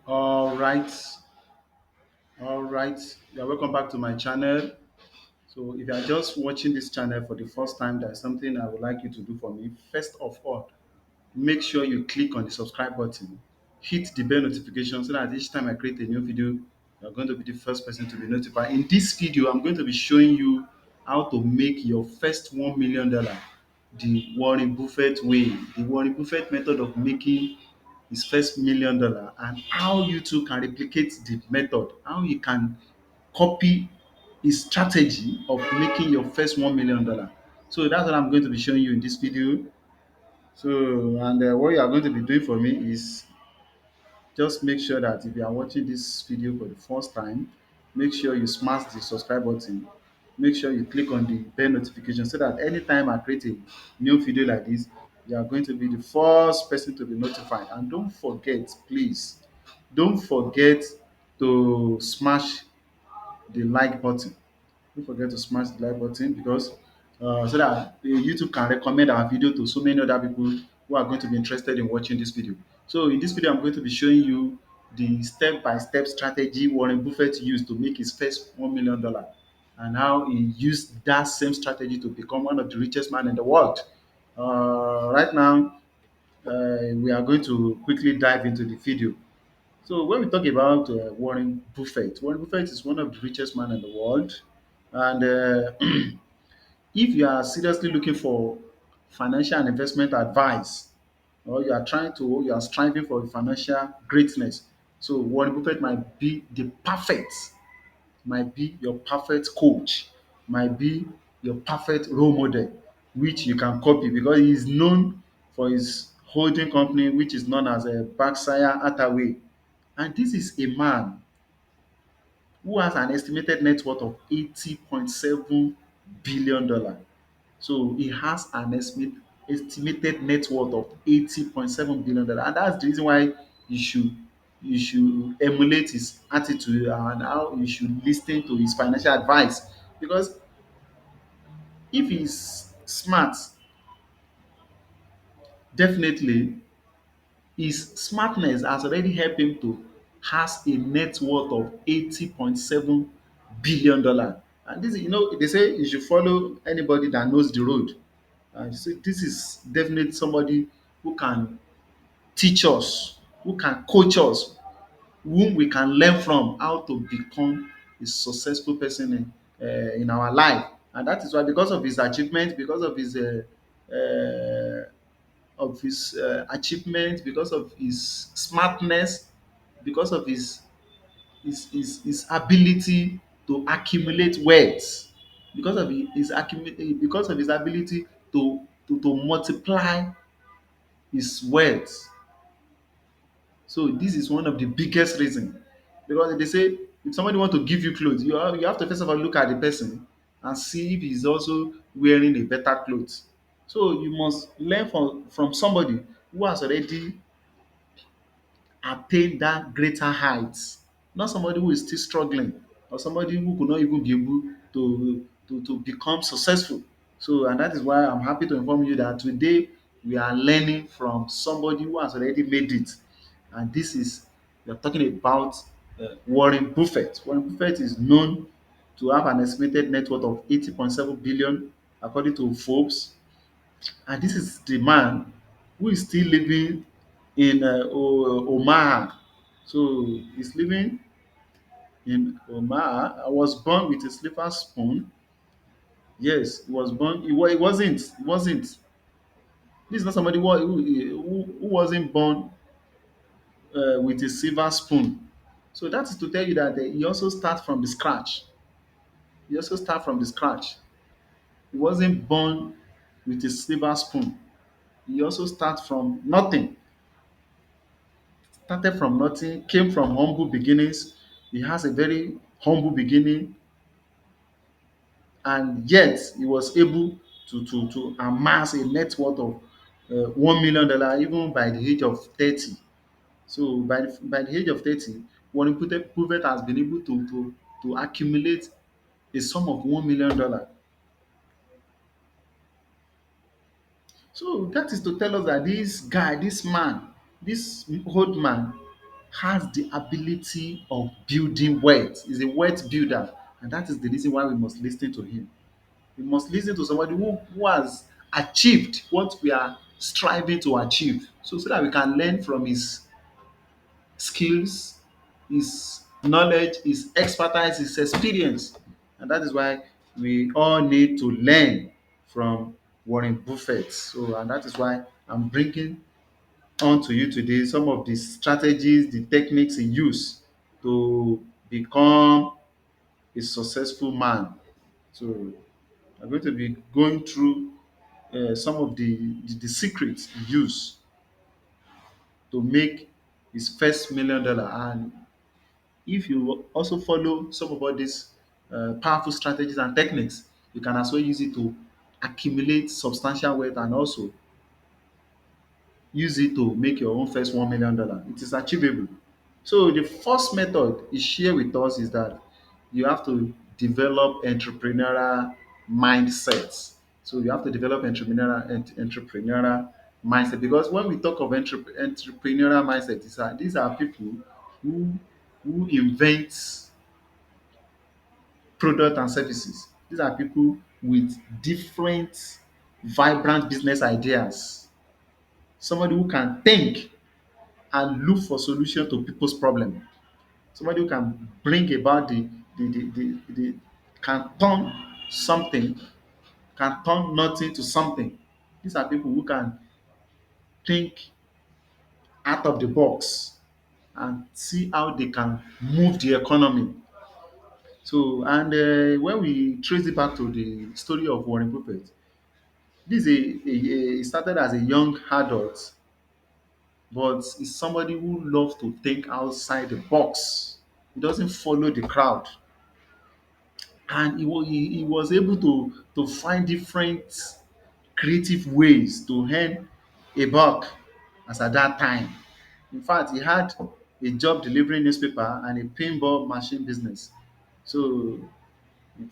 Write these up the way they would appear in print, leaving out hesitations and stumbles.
All right, all right. Yeah, welcome back to my channel. So, if you are just watching this channel for the first time, there's something I would like you to do for me. First of all, make sure you click on the subscribe button, hit the bell notification so that each time I create a new video, you're going to be the first person to be notified. In this video, I'm going to be showing you how to make your first $1 million the Warren Buffett way, the Warren Buffett method of making his first $1 million, and how you too can replicate the method, how you can copy his strategy of making your first $1 million. So that's what I'm going to be showing you in this video. So, and what you are going to be doing for me is just make sure that if you are watching this video for the first time, make sure you smash the subscribe button. Make sure you click on the bell notification so that anytime I create a new video like this, you are going to be the first person to be notified. And don't forget, please, don't forget to smash the like button. Don't forget to smash the like button because so that YouTube can recommend our video to so many other people who are going to be interested in watching this video. So in this video, I'm going to be showing you the step-by-step strategy Warren Buffett used to make his first $1 million, and how he used that same strategy to become one of the richest man in the world. Right now, we are going to quickly dive into the video. So when we talk about Warren Buffett is one of the richest man in the world, and if you are seriously looking for financial and investment advice, or you are striving for financial greatness, so Warren Buffett might be your perfect coach, might be your perfect role model, which you can copy because he is known for his holding company, which is known as a Berkshire Hathaway. And this is a man who has an estimated net worth of $80.7 billion. So he has an estimated net worth of $80.7 billion, and that's the reason why you should emulate his attitude and how you should listen to his financial advice. Because if he's smart, definitely his smartness has already helped him to has a net worth of $80.7 billion. And this, they say you should follow anybody that knows the road. So this is definitely somebody who can teach us, who can coach us, whom we can learn from how to become a successful person in our life. And that is why, because of his achievement, because of his achievement, because of his smartness, because of his ability to accumulate wealth, because of his ability to multiply his wealth. So this is one of the biggest reason, because they say if somebody want to give you clothes, you have to first of all look at the person and see if he's also wearing a better clothes. So you must learn from somebody who has already attain that greater heights, not somebody who is still struggling, or somebody who could not even be able to become successful. So, and that is why I'm happy to inform you that today we are learning from somebody who has already made it. And this is, we are talking about Warren Buffett. Warren Buffett is known to have an estimated net worth of 80.7 billion according to Forbes. And this is the man who is still living in Omaha. So he's living in Omaha. I was born with a silver spoon. Yes, he was born. He wasn't. He wasn't. This is not somebody who wasn't born with a silver spoon. So that is to tell you that he also starts from the scratch. He also starts from the scratch. He wasn't born with a silver spoon. He also starts from nothing. Started from nothing, came from humble beginnings. He has a very humble beginning, and yet he was able to amass a net worth of $1 million even by the age of 30. So by the age of 30, Warren Buffett has been able to accumulate a sum of $1 million. So that is to tell us that this guy, this man, this old man has the ability of building wealth. He's a wealth builder, and that is the reason why we must listen to him. We must listen to somebody who has achieved what we are striving to achieve, so that we can learn from his skills, his knowledge, his expertise, his experience. And that is why we all need to learn from Warren Buffett. So, and that is why I'm bringing on to you today some of the strategies, the techniques he used to become a successful man. So, I'm going to be going through some of the secrets he used to make his first $1 million. And if you also follow some of all these powerful strategies and techniques, you can as well use it to accumulate substantial wealth and also use it to make your own first $1 million. It is achievable. So the first method he share with us is that you have to develop entrepreneurial mindsets. So you have to develop entrepreneurial mindset, because when we talk of entrepreneurial mindset, these are people who invent product and services. These are people with different vibrant business ideas. Somebody who can think and look for solution to people's problem. Somebody who can bring about the can turn something, can turn nothing to something. These are people who can think out of the box and see how they can move the economy. So, and when we trace it back to the story of Warren Buffett, this is he started as a young adult, but is somebody who loves to think outside the box. He doesn't follow the crowd, and he was able to find different creative ways to earn a buck as at that time. In fact, he had a job delivering newspaper and a pinball machine business. So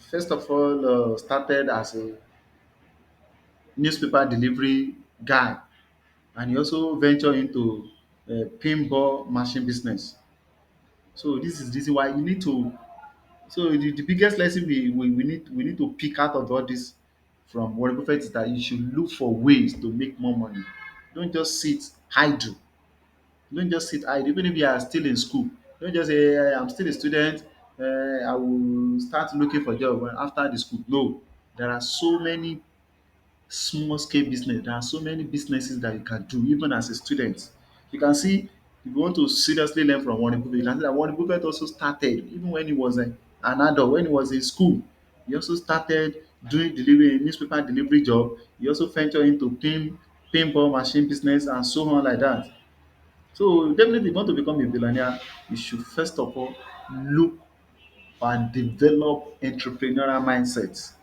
first of all, started as a newspaper delivery guy, and he also ventured into pinball machine business. So this is why you need to. So the biggest lesson we need to pick out of all this from Warren Buffett is that you should look for ways to make more money. Don't just sit idle. Don't just sit idle. Even if you are still in school, don't just say, I'm still a student. I will start looking for job after the school. No, there are so many small scale business. There are so many businesses that you can do even as a student. You can see, if you want to seriously learn from Warren Buffett, you can see that Warren Buffett also started even when he was an adult, when he was in school. He also started doing delivery, newspaper delivery job. He also ventured into pinball machine business and so on like that. So definitely, if you want to become a billionaire, you should first of all look and develop entrepreneurial mindsets,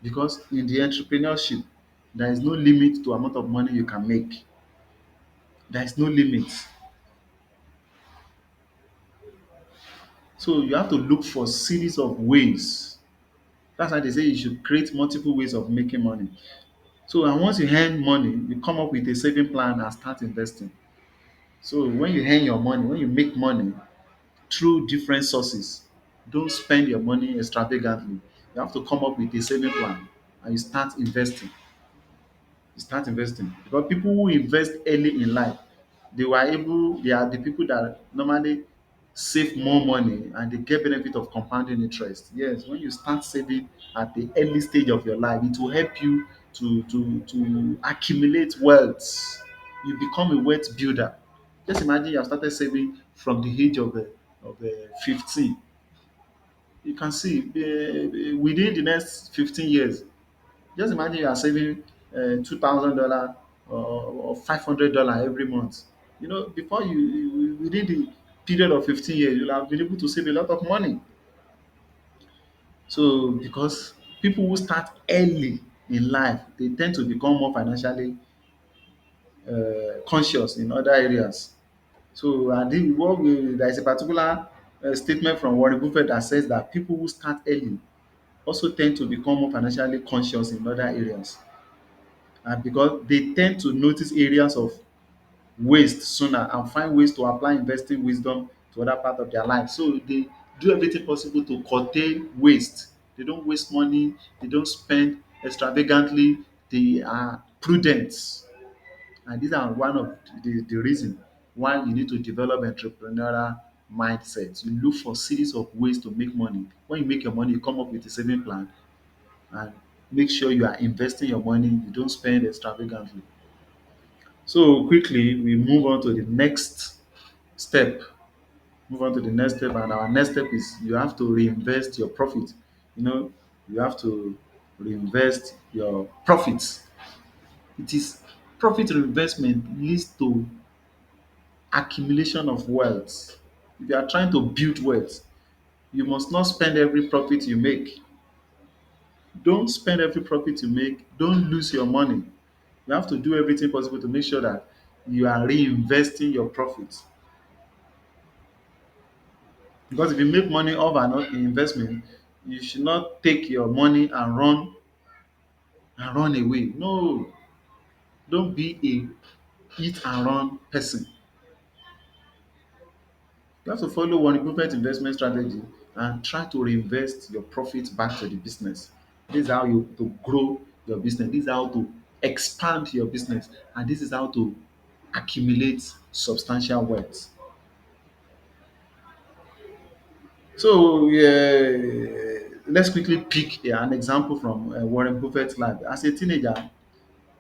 because in the entrepreneurship there is no limit to amount of money you can make. There is no limit. So you have to look for series of ways. That's why they say you should create multiple ways of making money. So and once you earn money, you come up with a saving plan and start investing. So when you earn your money, when you make money through different sources, don't spend your money extravagantly. You have to come up with a saving plan and you start investing. You start investing, because people who invest early in life, they are the people that normally save more money and they get benefit of compounding interest. Yes, when you start saving at the early stage of your life, it will help you to accumulate wealth. You become a wealth builder. Just imagine you have started saving from the age of 15. You can see within the next 15 years, just imagine you are saving $2,000 or $500 every month. You know, before within the period of 15 years, you'll have been able to save a lot of money. So because people who start early in life, they tend to become more financially conscious in other areas. So there is a particular statement from Warren Buffett that says that people who start early also tend to become more financially conscious in other areas, and because they tend to notice areas of waste sooner and find ways to apply investing wisdom to other part of their life. So they do everything possible to curtail waste. They don't waste money, they don't spend extravagantly, they are prudent. And these are one of the reason why you need to develop entrepreneurial mindset. You look for series of ways to make money. When you make your money, you come up with a saving plan and make sure you are investing your money, you don't spend extravagantly. So quickly we move on to the next step. Move on to the next step, and our next step is you have to reinvest your profit. You know, you have to reinvest your profits. It is profit reinvestment leads to accumulation of wealth. If you are trying to build wealth, you must not spend every profit you make. Don't spend every profit you make. Don't lose your money. You have to do everything possible to make sure that you are reinvesting your profits. Because if you make money off an investment, you should not take your money and run away. No, don't be a eat and run person. You have to follow one improvement investment strategy and try to reinvest your profit back to the business. This is how you to grow your business. This is how to expand your business, and this is how to accumulate substantial wealth. So let's quickly pick an example from Warren Buffett's life. As a teenager,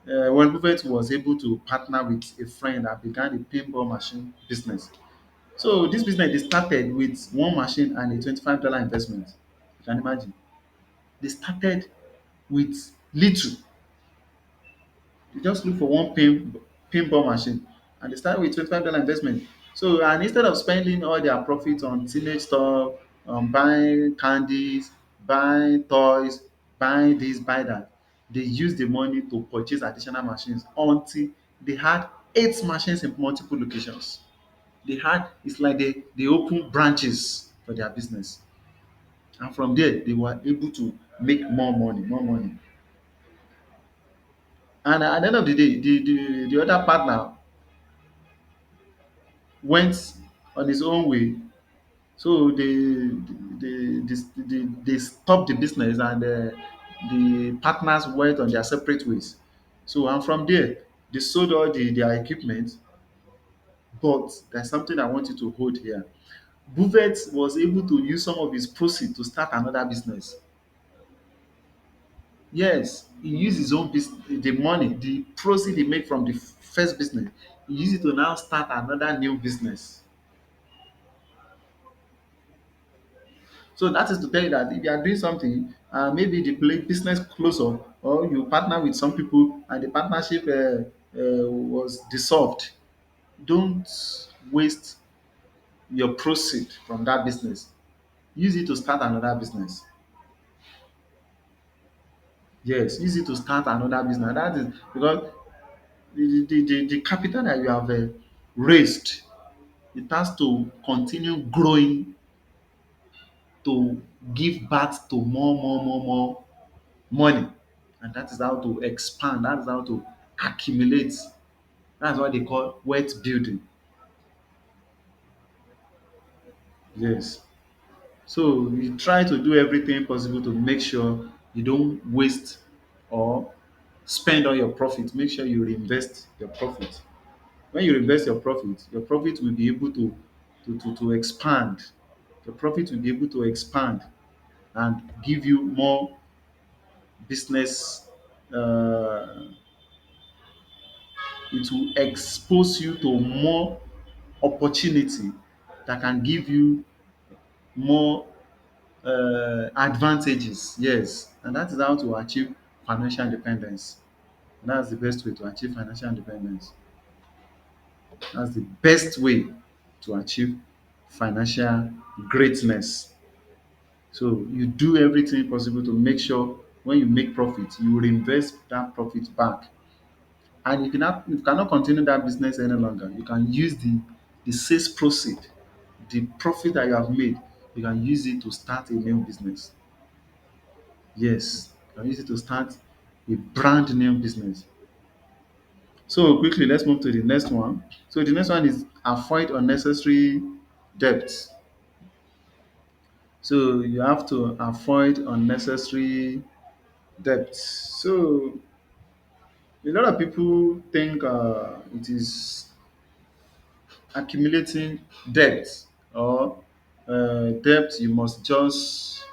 Warren Buffett was able to partner with a friend that began a pinball machine business. So this business they started with one machine and a $25 investment. You can imagine. They started with little. They just look for one pinball machine and they started with $25 investment. So and instead of spending all their profit on teenage stuff, buying candies, buying toys, buying this, buy that, they used the money to purchase additional machines until they had 8 machines in multiple locations. They had it's like they opened branches for their business. And from there they were able to make more money, more money. And at the end of the day, the other partner went on his own way. So they stopped the business and the partners went on their separate ways. So and from there, they sold all their equipment. But there's something I want you to hold here. Buffett was able to use some of his proceeds to start another business. Yes, he used his own business, the money, the proceeds he made from the first business, he used it to now start another new business. So that is to tell you that if you are doing something, maybe the business close up, or you partner with some people and the partnership was dissolved, don't waste your proceed from that business. Use it to start another business. Yes, use it to start another business. That is because the capital that you have raised, it has to continue growing to give birth to more money. And that is how to expand. That is how to accumulate. That's what they call wealth building. Yes. So you try to do everything possible to make sure you don't waste or spend all your profit. Make sure you reinvest your profit. When you invest your profit will be able to expand. Your profit will be able to expand and give you more business. It will expose you to more opportunity that can give you more advantages. Yes, and that is how to achieve financial independence. That's the best way to achieve financial independence. That's the best way to achieve financial greatness. So you do everything possible to make sure when you make profit, you reinvest that profit back. And you cannot continue that business any longer. You can use the sales proceed, the profit that you have made, you can use it to start a new business. Yes, you can use it to start a brand new business. So quickly, let's move to the next one. So the next one is avoid unnecessary debts. So you have to avoid unnecessary debts. So a lot of people think it is accumulating debt, or debt you must just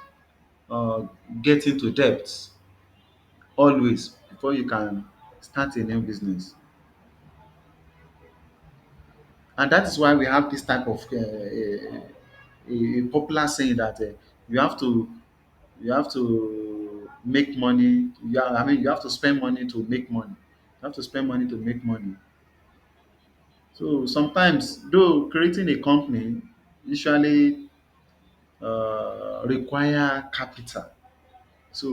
uh, get into debt always before you can start a new business. And that is why we have this type of a popular saying that you have to you have to make money. I mean, you have to spend money to make money. You have to spend money to make money. So sometimes, though creating a company usually require capital. So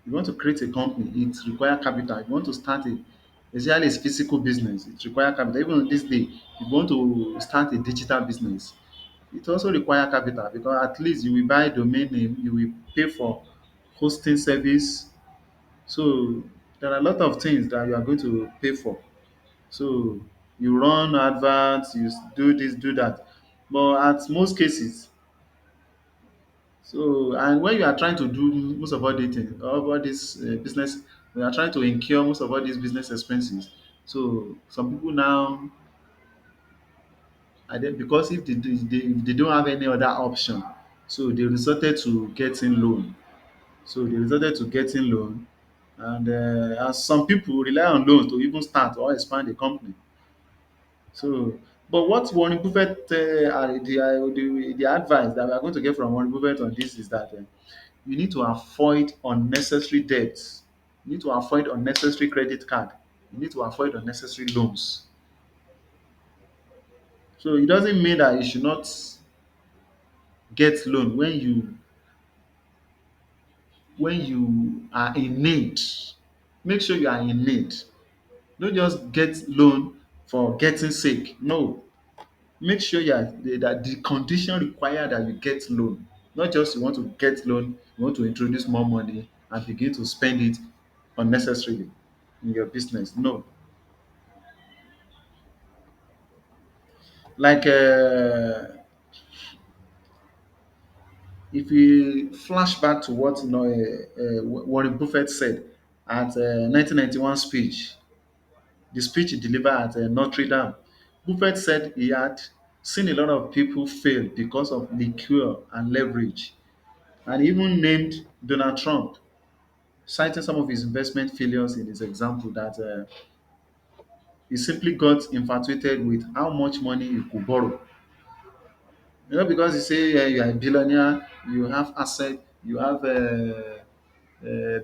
you want to create a company, it require capital. You want to start a, especially a physical business, it require capital. Even this day, if you want to start a digital business, it also require capital, because at least you will buy domain name, you will pay for hosting service. So there are a lot of things that you are going to pay for. So you run adverts, you do this, do that. But at most cases, so and when you are trying to do most of all the things, all this business, we are trying to incur most of all these business expenses. So some people now, because if if they don't have any other option, so they resorted to getting loan. So they resorted to getting loan, and as some people rely on loans to even start or expand the company. So, but what Warren Buffett, the advice that we are going to get from Warren Buffett on this is that you need to avoid unnecessary debts. You need to avoid unnecessary credit card. You need to avoid unnecessary loans. So it doesn't mean that you should not get loan when you are in need. Make sure you are in need. Don't just get loan for getting sake. No, make sure that the condition require that you get loan, not just you want to get loan, you want to introduce more money and begin to spend it unnecessarily in your business. No, like if we flash back to what Warren Buffett said at 1991 speech, the speech he delivered at Notre Dame. Buffett said he had seen a lot of people fail because of liquor and leverage, and he even named Donald Trump, citing some of his investment failures in his example, that he simply got infatuated with how much money he could borrow. You know, because you say you are a billionaire, you have asset, you have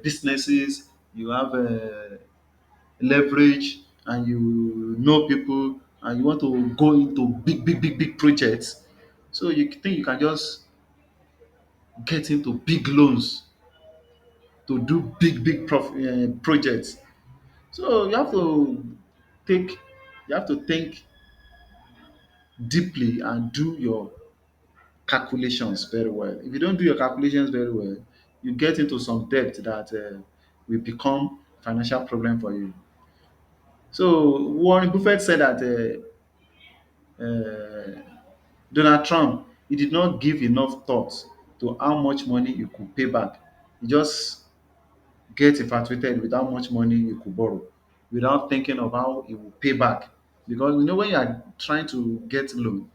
businesses, you have leverage, and you know people, and you want to go into big projects. So you think you can just get into big loans to do projects. So take you have to think deeply and do your calculations very well. If you don't do your calculations very well, you get into some debt that will become financial problem for you. So Warren Buffett said that Donald Trump, he did not give enough thought to how much money he could pay back. He just get infatuated with how much money he could borrow without thinking of how he will pay back. Because you know, when you are trying to get loan,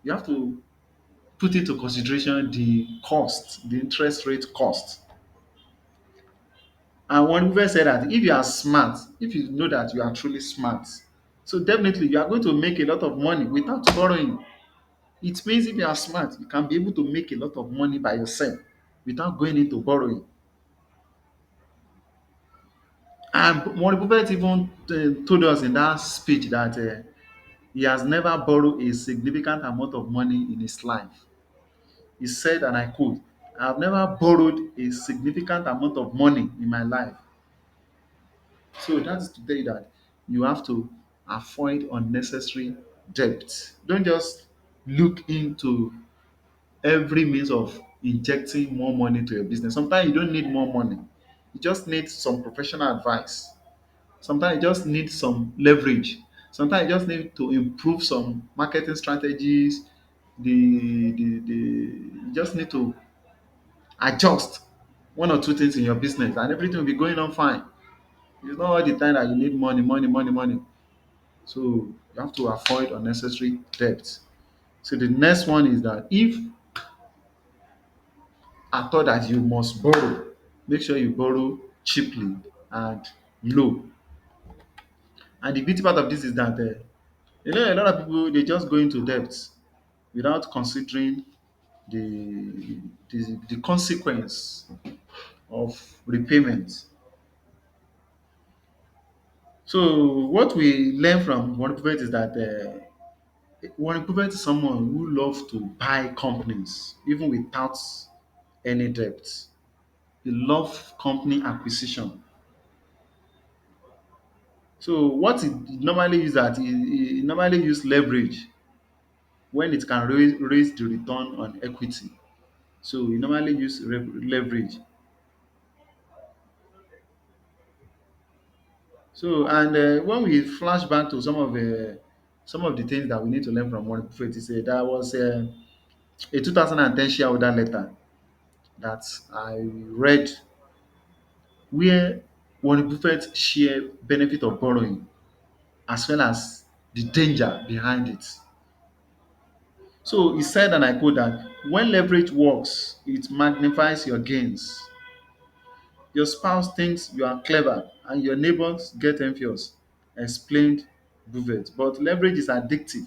you have to put into consideration the cost, the interest rate cost. And one Buffett said that if you are smart, if you know that you are truly smart, so definitely you are going to make a lot of money without borrowing. It means if you are smart, you can be able to make a lot of money by yourself without going into borrowing. And Warren Buffett even told us in that speech that he has never borrowed a significant amount of money in his life. He said, and I quote, I have never borrowed a significant amount of money in my life. So that is to tell you that you have to avoid unnecessary debt. Don't just look into every means of injecting more money to your business. Sometimes you don't need more money. You just need some professional advice, Sometimes you just need some leverage. Sometimes you just need to improve some marketing strategies. The you just need to adjust one or two things in your business and everything will be going on fine. It's not all the time that you need money, money, money, money. So you have to avoid unnecessary debt. So the next one is that if I thought that you must borrow, make sure you borrow cheaply and low. And the beauty part of this is that a lot of people they just go into debt without considering the the consequence of repayment. So what we learn from Warren Buffett is that Warren Buffett is someone who loves to buy companies even without any debt. He loves company acquisition. So what he normally use that he normally use leverage when it can raise the return on equity. So he normally use leverage. So and when we flash back to some of the things that we need to learn from Warren Buffett, he said there was a 2010 shareholder letter that I read where Warren Buffett share benefit of borrowing as well as the danger behind it. So he said, and I quote that when leverage works, it magnifies your gains. Your spouse thinks you are clever and your neighbors get envious, explained Buffett. But leverage is addictive.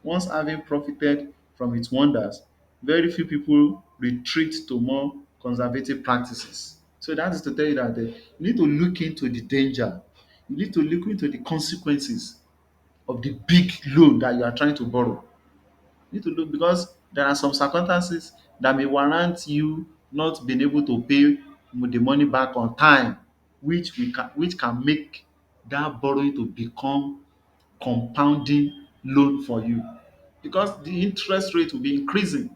Once having profited from its wonders, very few people retreat to more conservative practices. So that is to tell you that you need to look into the danger. You need to look into the consequences of the big loan that you are trying to borrow. You need to look because there are some circumstances that may warrant you not being able to pay the money back on time, which can make that borrowing to become compounding loan for you because the interest rate will be increasing.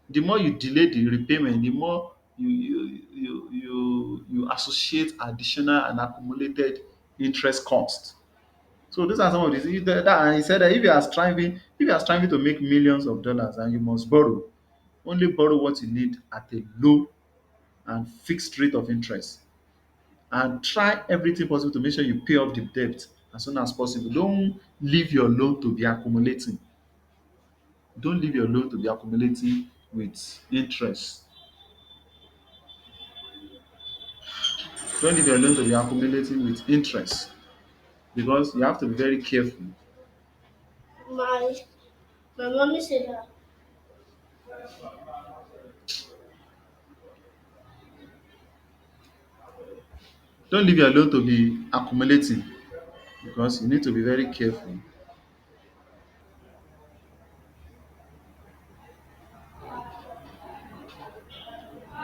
The more you delay the repayment, the more you associate additional and accumulated interest cost. So those are some of the things and he said that if you are striving to make millions of dollars and you must borrow, only borrow what you need at a low and fixed rate of interest. And try everything possible to make sure you pay off the debt as soon as possible. Don't leave your loan to be accumulating. Don't leave your loan to be accumulating with interest. Don't leave your loan to be accumulating with interest because you have to be very careful. My my mommy said that. Don't leave your loan to be accumulating because you need to be very careful.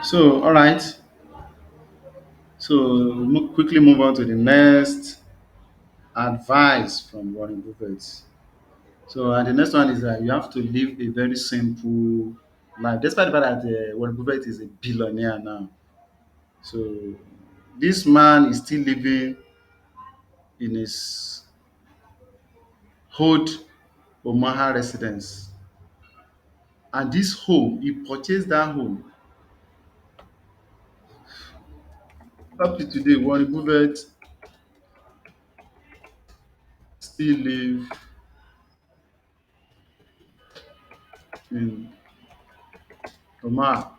So, all right. So, quickly move on to the next advice from Warren Buffett. So, and the next one is that you have to live a very simple life. Despite the fact that Warren Buffett is a billionaire now, so this man is still living in his old Omaha residence, and this home he purchased that home. Up to today, Warren Buffett still live in Omaha.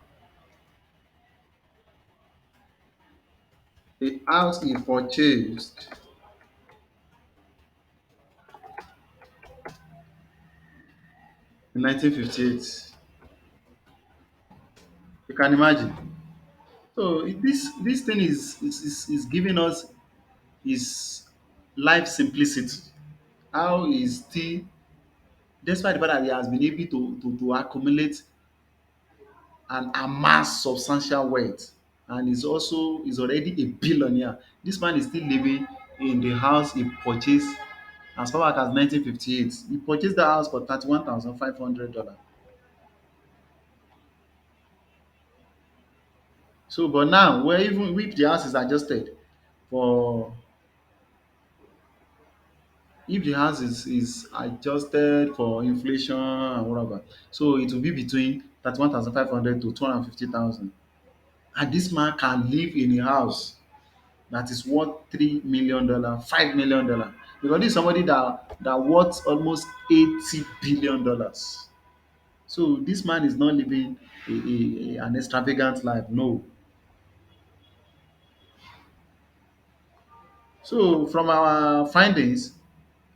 The house he purchased in 1958. You can imagine. So this thing is giving us his life simplicity. How he still, despite the fact that he has been able to accumulate and amass substantial wealth, and is already a billionaire. This man is still living in the house he purchased as far back as 1958. He purchased the house for $31,500. So, but now, where even if the house is adjusted for If the house is adjusted for inflation and whatever, so it will be between 31,500 to 250,000. And this man can live in a house that is worth $3 million, $5 million, because this is somebody that worth almost $80 billion. So this man is not living an extravagant life. No. So from our findings,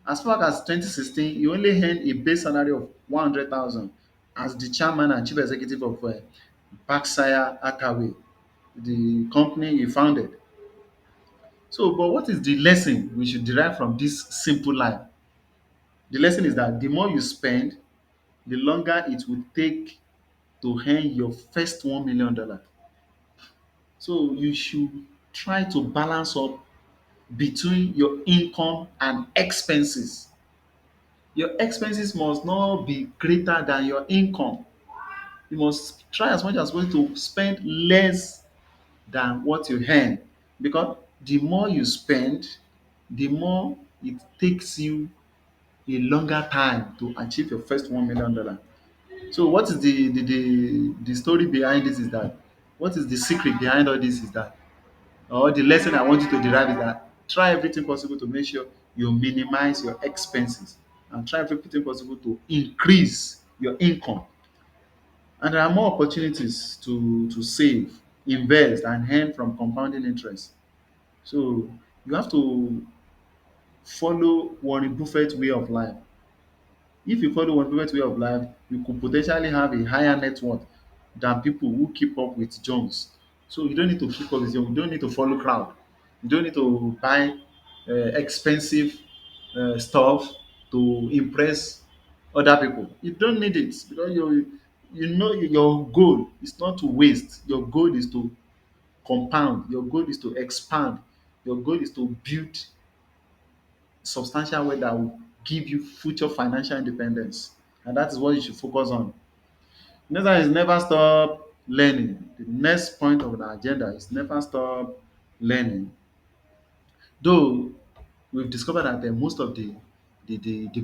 as far as 2016, he only earned a base salary of 100,000 as the chairman and chief executive of Berkshire Hathaway, the company he founded. So, but what is the lesson we should derive from this simple life? The lesson is that the more you spend, the longer it will take to earn your first $1 million. So you should try to balance up between your income and expenses. Your expenses must not be greater than your income. You must try as much as possible to spend less than what you earn, because the more you spend, the more it takes you a longer time to achieve your first $1 million. So what is the story behind this is that, what is the secret behind all this is that, or the lesson I want you to derive is that, try everything possible to make sure you minimize your expenses, and try everything possible to increase your income. And there are more opportunities to save, invest, and earn from compounding interest. So you have to follow Warren Buffett way of life. If you follow Warren Buffett way of life, you could potentially have a higher net worth than people who keep up with Jones. So you don't need to keep up with Jones. You don't need to follow crowd. You don't need to buy expensive stuff to impress other people. You don't need it, because you know your goal is not to waste. Your goal is to compound. Your goal is to expand. Your goal is to build substantial wealth that will give you future financial independence. And that is what you should focus on. Next one is never stop learning. The next point of the agenda is never stop learning. Though we've discovered that most of the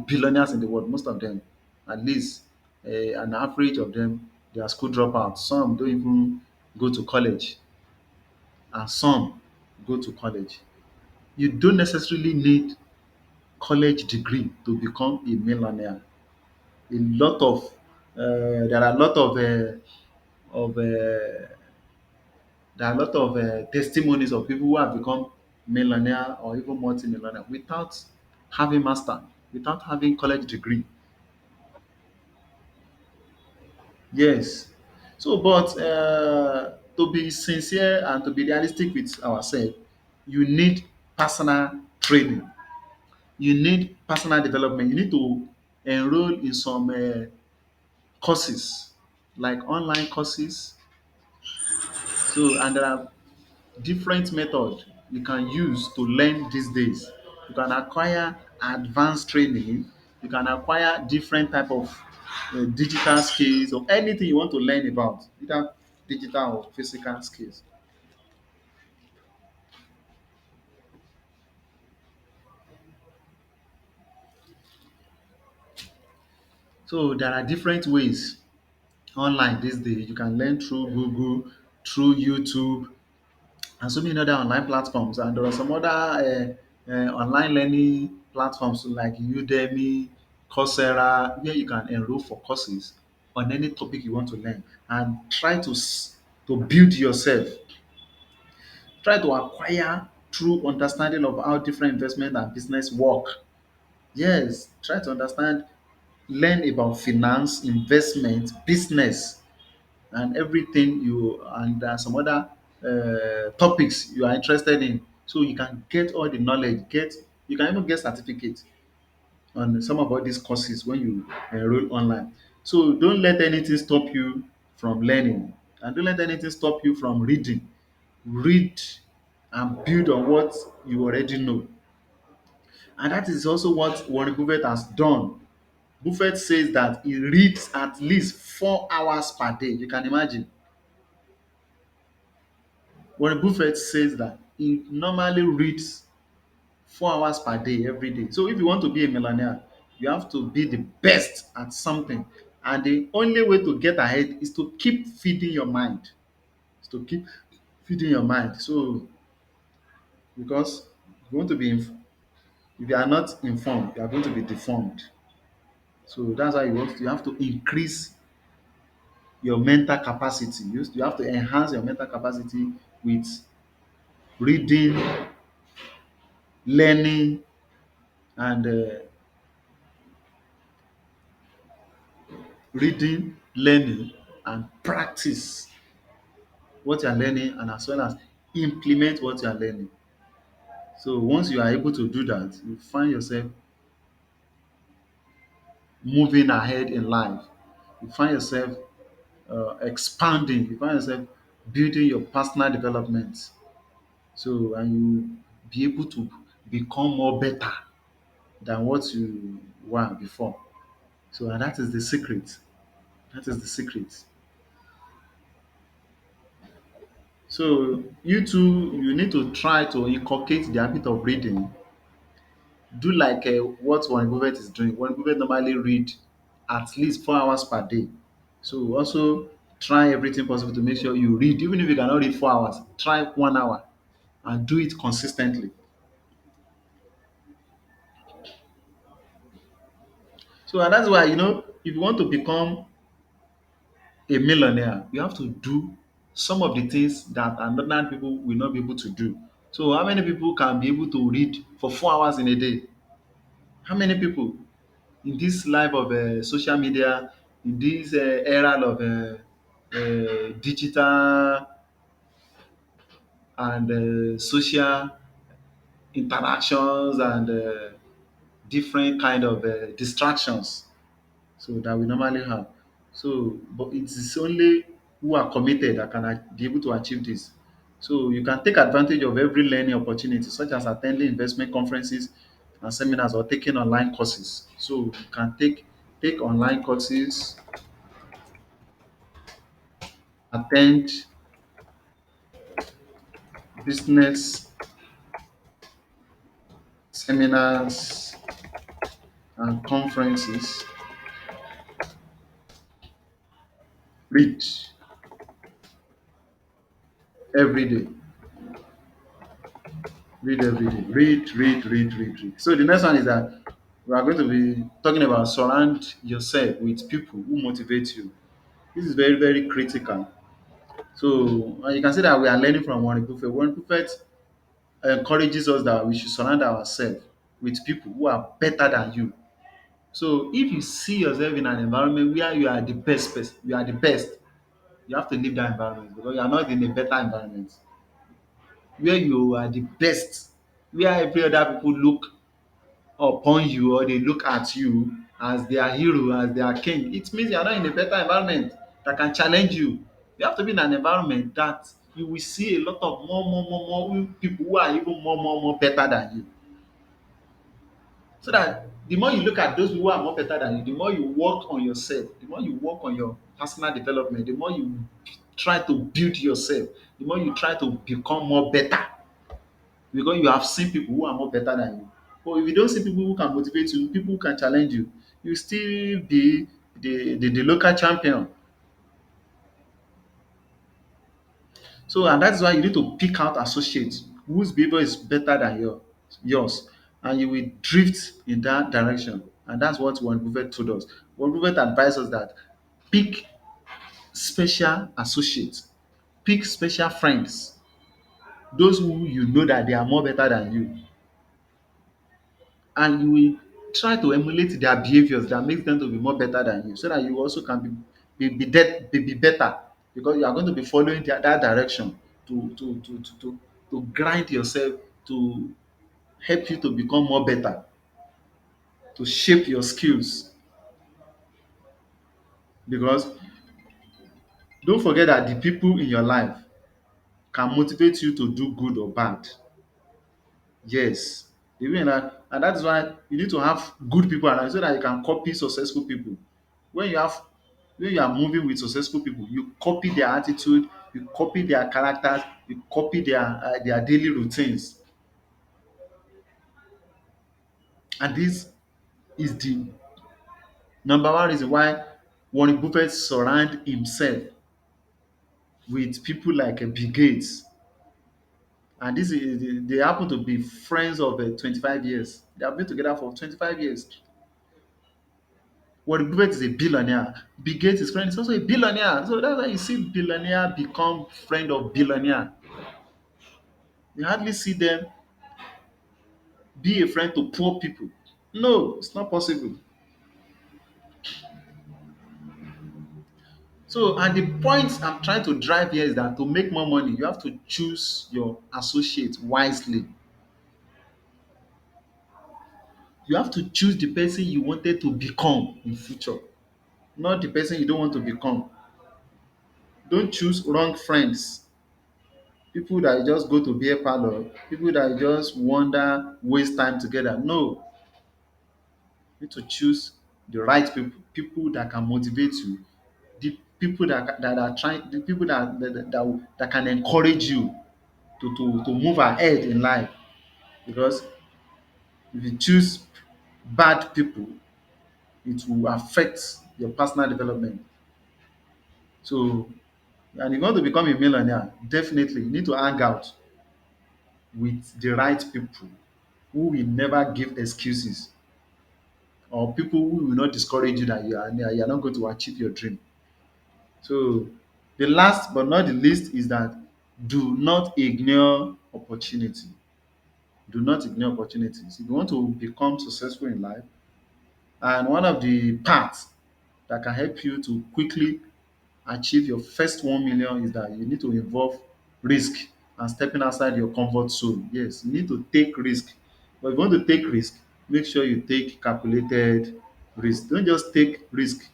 billionaires in the world, most of them, at least an average of them, they are school dropouts. Some don't even go to college, and some go to college. You don't necessarily need college degree to become a millionaire. A lot of there are a lot of there are a lot of testimonies of people who have become millionaire or even multi-millionaire without having master, without having college degree. Yes. So, but to be sincere and to be realistic with ourselves, you need personal training. You need personal development. You need to enroll in some courses, like online courses. So, and there are different methods you can use to learn these days. You can acquire advanced training. You can acquire different type of digital skills or anything you want to learn about, either digital or physical skills. So there are different ways online these days. You can learn through Google, through YouTube, and so many other online platforms. And there are some other online learning platforms like Udemy, Coursera, where you can enroll for courses on any topic you want to learn, and try to build yourself. Try to acquire true understanding of how different investment and business work. Yes, try to understand, learn about finance, investment, business, and everything you, and some other topics you are interested in, so you can get all the knowledge, get, you can even get certificate on some of all these courses when you enroll online. So don't let anything stop you from learning, and don't let anything stop you from reading. Read and build on what you already know. And that is also what Warren Buffett has done. Buffett says that he reads at least 4 hours per day. You can imagine. Warren Buffett says that he normally reads 4 hours per day every day. So if you want to be a millionaire, you have to be the best at something. And the only way to get ahead is to keep feeding your mind. Is to keep feeding your mind. So because you want to be if you are not informed, you are going to be deformed. So that's why you have to increase your mental capacity. You have to enhance your mental capacity with reading, learning, and learning, and practice what you are learning, and as well as implement what you are learning. So once you are able to do that, you find yourself moving ahead in life. You find yourself expanding. You find yourself building your personal development. So and you be able to become more better than what you were before. So and that is the secret. That is the secret. So you too, you need to try to inculcate the habit of reading. Do like what Warren Buffett is doing. Warren Buffett normally read at least 4 hours per day. So also try everything possible to make sure you read, even if you cannot read 4 hours. Try 1 hour and do it consistently. So and that's why if you want to become a millionaire, you have to do some of the things that ordinary people will not be able to do. So how many people can be able to read for 4 hours in a day? How many people in this life of social media, in this era of digital and social interactions and different kind of distractions so that we normally have. So, but it is only who are committed that can be able to achieve this. So you can take advantage of every learning opportunity, such as attending investment conferences and seminars or taking online courses. So you can take online courses, attend business seminars and conferences, read every day. Read every day. Read. So the next one is that we are going to be talking about surround yourself with people who motivate you. This is very, very critical. So you can see that we are learning from Warren Buffett. Warren Buffett encourages us that we should surround ourselves with people who are better than you. So if you see yourself in an environment where you are the best person, you are the best, you have to leave that environment because you are not in a better environment where you are the best, where every other people look upon you or they look at you as their hero, as their king. It means you are not in a better environment that can challenge you. You have to be in an environment that you will see a lot of more people who are even more better than you. So that the more you look at those people who are more better than you, the more you work on yourself, the more you work on your personal development, the more you try to build yourself, the more you try to become more better because you have seen people who are more better than you. But if you don't see people who can motivate you, people who can challenge you, you still be the local champion. So and that's why you need to pick out associates whose behavior is better than yours, and you will drift in that direction. And that's what Warren Buffett told us. Warren Buffett advised us that pick special associates, pick special friends, those who you know that they are more better than you, and you will try to emulate their behaviors that makes them to be more better than you so that you also can be better because you are going to be following that direction to grind yourself to help you to become more better, to shape your skills. Because don't forget that the people in your life can motivate you to do good or bad. Yes, even and that is why you need to have good people around you so that you can copy successful people. When you have when you are moving with successful people, you copy their attitude, you copy their characters, you copy their daily routines. And this is the number one reason why Warren Buffett surround himself with people like Bill Gates. And this is they happen to be friends of 25 years. They have been together for 25 years. Warren Buffett is a billionaire. Bill Gates, his friend, is also a billionaire. So that's why you see billionaire become friend of billionaire. You hardly see them be a friend to poor people. No, it's not possible. So, and the point I'm trying to drive here is that to make more money, you have to choose your associate wisely. You have to choose the person you wanted to become in future, not the person you don't want to become. Don't choose wrong friends. People that just go to beer parlor, people that just wander, waste time together. No, you need to choose the right people, people that can motivate you, the people that are trying, the people that can encourage you to move ahead in life. Because if you choose bad people, it will affect your personal development. So, and if you want to become a millionaire, definitely you need to hang out with the right people who will never give excuses, or people who will not discourage you that you are not going to achieve your dream. So, the last but not the least is that do not ignore opportunity. Do not ignore opportunities. If you want to become successful in life, and one of the paths that can help you to quickly achieve your first 1 million is that you need to involve risk and stepping outside your comfort zone. Yes, you need to take risk. But if you want to take risk, make sure you take calculated risk. Don't just take risk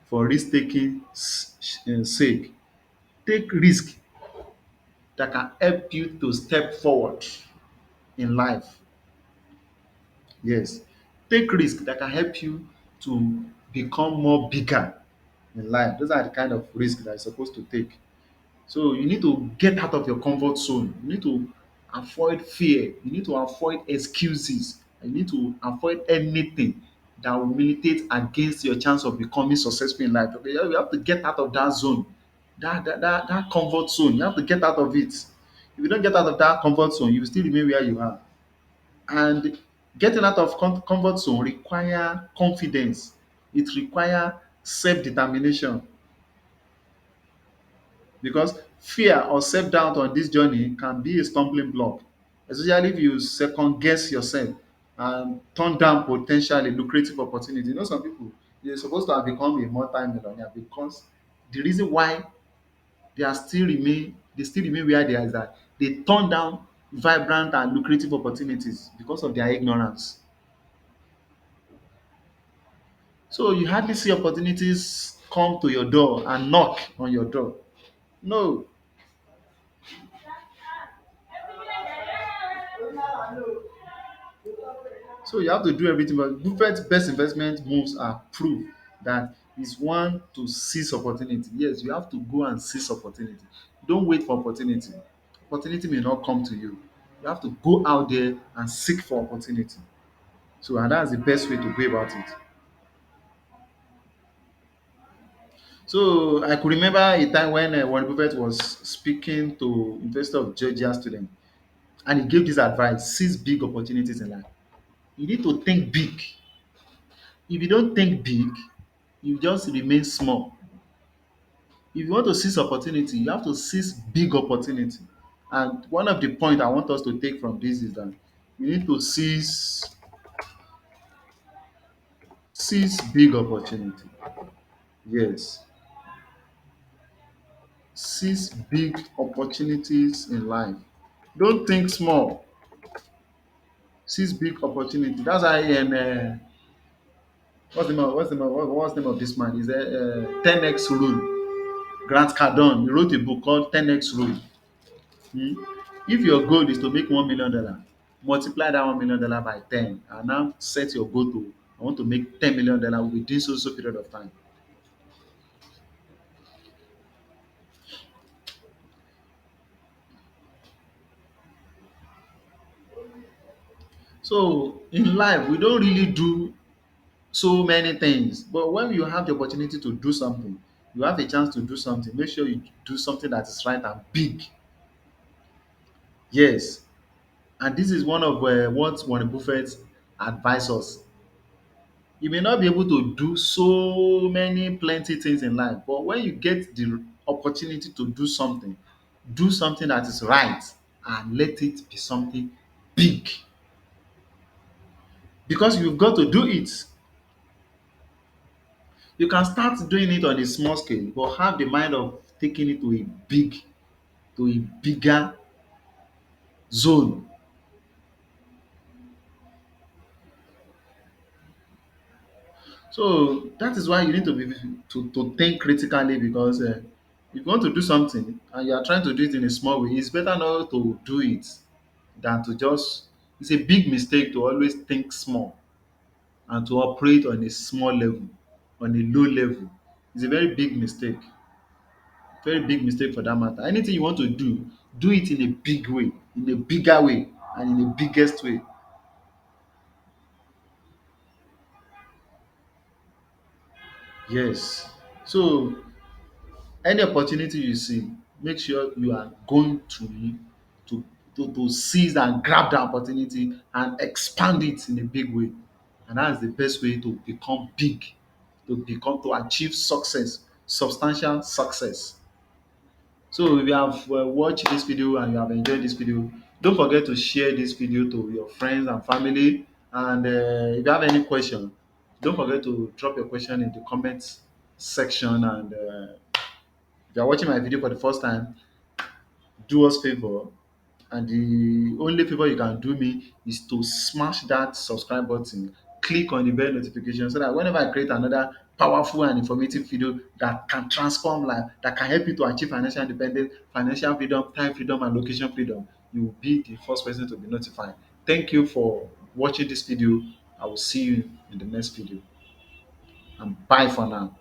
for risk taking sake. Take risk that can help you to step forward in life. Yes. Take risk that can help you to become more bigger in life. Those are the kind of risk that you're supposed to take. So you need to get out of your comfort zone. You need to avoid fear. You need to avoid excuses. You need to avoid anything that will militate against your chance of becoming successful in life. Okay, you have to get out of that zone, that comfort zone. You have to get out of it. If you don't get out of that comfort zone, you will still remain where you are. And getting out of comfort zone require confidence. It require self-determination, because fear or self-doubt on this journey can be a stumbling block, especially if you second guess yourself and turn down potentially lucrative opportunity. You know, some people, they're supposed to have become a multi-millionaire because the reason why they still remain where they are is that they turn down vibrant and lucrative opportunities because of their ignorance. So you hardly see opportunities come to your door and knock on your door. No. So you have to do everything. But Buffett's best investment moves are proof that is one to seize opportunity. Yes, you have to go and seize opportunity. Don't wait for opportunity. Opportunity may not come to you. You have to go out there and seek for opportunity. So, and that's the best way to go about it. So I could remember a time when Warren Buffett was speaking to University of Georgia students, and he gave this advice: seize big opportunities in life. You need to think big. If you don't think big, you just remain small. If you want to seize opportunity, you have to seize big opportunity. And one of the points I want us to take from this is that you need to seize big opportunity. Yes, seize big opportunities in life. Don't think small. Seize big opportunity. That's why in what's the name of this man? Is there 10x rule? Grant Cardone. He wrote a book called 10x rule. Hmm? If your goal is to make $1 million, multiply that $1 million by 10 and now set your goal to I want to make $10 million within so period of time. So in life, we don't really do so many things. But when you have the opportunity to do something, you have a chance to do something, make sure you do something that is right and big. Yes. And this is one of what Warren Buffett advise us. You may not be able to do so many plenty things in life, but when you get the opportunity to do something that is right and let it be something big, because you've got to do it. You can start doing it on a small scale, but have the mind of taking it to a bigger zone. So that is why you need to be to think critically, because if you want to do something and you are trying to do it in a small way, it's better not to do it than to just. It's a big mistake to always think small and to operate on a small level, on a low level. It's a very big mistake, very big mistake for that matter. Anything you want to do it in a big way, in a bigger way, and in the biggest way. Yes. So any opportunity you see, make sure you are going to to seize and grab the opportunity and expand it in a big way. And that's the best way to become big, to achieve success, substantial success. So if you have watched this video and you have enjoyed this video, don't forget to share this video to your friends and family. And if you have any question, don't forget to drop your question in the comments section. And if you are watching my video for the first time, do us favor, and the only favor you can do me is to smash that subscribe button, click on the bell notification, so that whenever I create another powerful and informative video that can transform life, that can help you to achieve financial independence, financial freedom, time freedom, and location freedom, you will be the first person to be notified. Thank you for watching this video. I will see you in the next video, and bye for now.